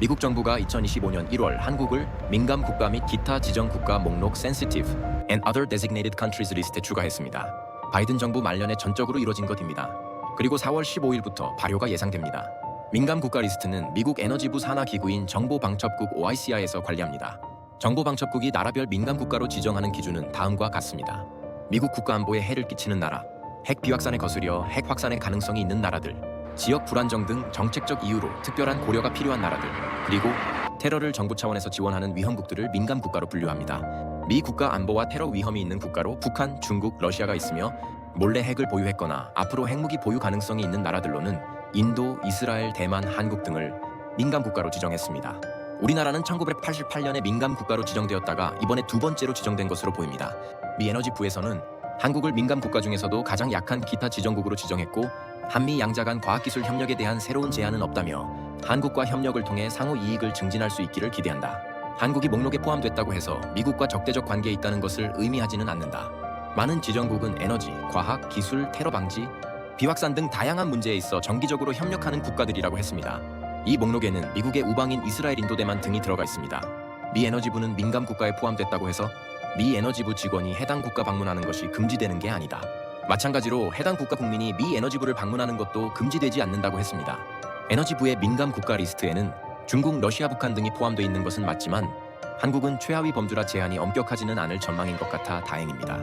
미국 정부가 2025년 1월 한국을 민감 국가 및 기타 지정 국가 목록 Sensitive and Other Designated Countries 리스트에 추가했습니다. 바이든 정부 말년에 전적으로 이뤄진 것입니다. 그리고 4월 15일부터 발효가 예상됩니다. 민감 국가 리스트는 미국 에너지부 산하 기구인 정보방첩국 OICI에서 관리합니다. 정보방첩국이 나라별 민감 국가로 지정하는 기준은 다음과 같습니다. 미국 국가안보에 해를 끼치는 나라, 핵 비확산에 거스려 핵 확산의 가능성이 있는 나라들, 지역 불안정 등 정책적 이유로 특별한 고려가 필요한 나라들, 그리고 테러를 정부 차원에서 지원하는 위험국들을 민감 국가로 분류합니다. 미 국가 안보와 테러 위험이 있는 국가로 북한, 중국, 러시아가 있으며 몰래 핵을 보유했거나 앞으로 핵무기 보유 가능성이 있는 나라들로는 인도, 이스라엘, 대만, 한국 등을 민감 국가로 지정했습니다. 우리나라는 1988년에 민감 국가로 지정되었다가 이번에 두 번째로 지정된 것으로 보입니다. 미 에너지부에서는 한국을 민감 국가 중에서도 가장 약한 기타 지정국으로 지정했고, 한미 양자 간 과학기술 협력에 대한 새로운 제한은 없다며 한국과 협력을 통해 상호 이익을 증진할 수 있기를 기대한다. 한국이 목록에 포함됐다고 해서 미국과 적대적 관계에 있다는 것을 의미하지는 않는다. 많은 지정국은 에너지, 과학, 기술, 테러 방지, 비확산 등 다양한 문제에 있어 정기적으로 협력하는 국가들이라고 했습니다. 이 목록에는 미국의 우방인 이스라엘, 인도, 대만 등이 들어가 있습니다. 미 에너지부는 민감 국가에 포함됐다고 해서 미 에너지부 직원이 해당 국가 방문하는 것이 금지되는 게 아니다. 마찬가지로 해당 국가 국민이 미 에너지부를 방문하는 것도 금지되지 않는다고 했습니다. 에너지부의 민감 국가 리스트에는 중국, 러시아, 북한 등이 포함되어 있는 것은 맞지만 한국은 최하위 범주라 제한이 엄격하지는 않을 전망인 것 같아 다행입니다.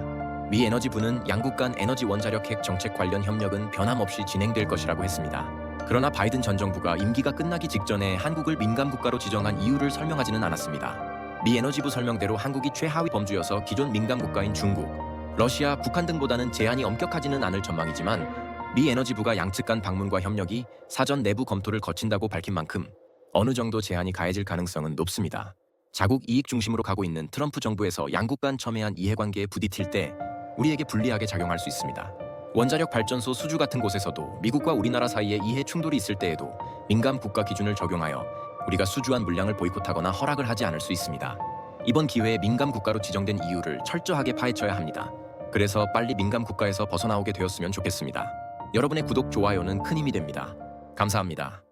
미 에너지부는 양국 간 에너지 원자력 핵 정책 관련 협력은 변함없이 진행될 것이라고 했습니다. 그러나 바이든 전 정부가 임기가 끝나기 직전에 한국을 민감 국가로 지정한 이유를 설명하지는 않았습니다. 미 에너지부 설명대로 한국이 최하위 범주여서 기존 민감 국가인 중국, 러시아, 북한 등보다는 제한이 엄격하지는 않을 전망이지만 미 에너지부가 양측 간 방문과 협력이 사전 내부 검토를 거친다고 밝힌 만큼 어느 정도 제한이 가해질 가능성은 높습니다. 자국 이익 중심으로 가고 있는 트럼프 정부에서 양국 간 첨예한 이해관계에 부딪힐 때 우리에게 불리하게 작용할 수 있습니다. 원자력 발전소 수주 같은 곳에서도 미국과 우리나라 사이에 이해 충돌이 있을 때에도 민감 국가 기준을 적용하여 우리가 수주한 물량을 보이콧하거나 허락을 하지 않을 수 있습니다. 이번 기회에 민감 국가로 지정된 이유를 철저하게 파헤쳐야 합니다. 그래서 빨리 민감 국가에서 벗어나오게 되었으면 좋겠습니다. 여러분의 구독, 좋아요는 큰 힘이 됩니다. 감사합니다.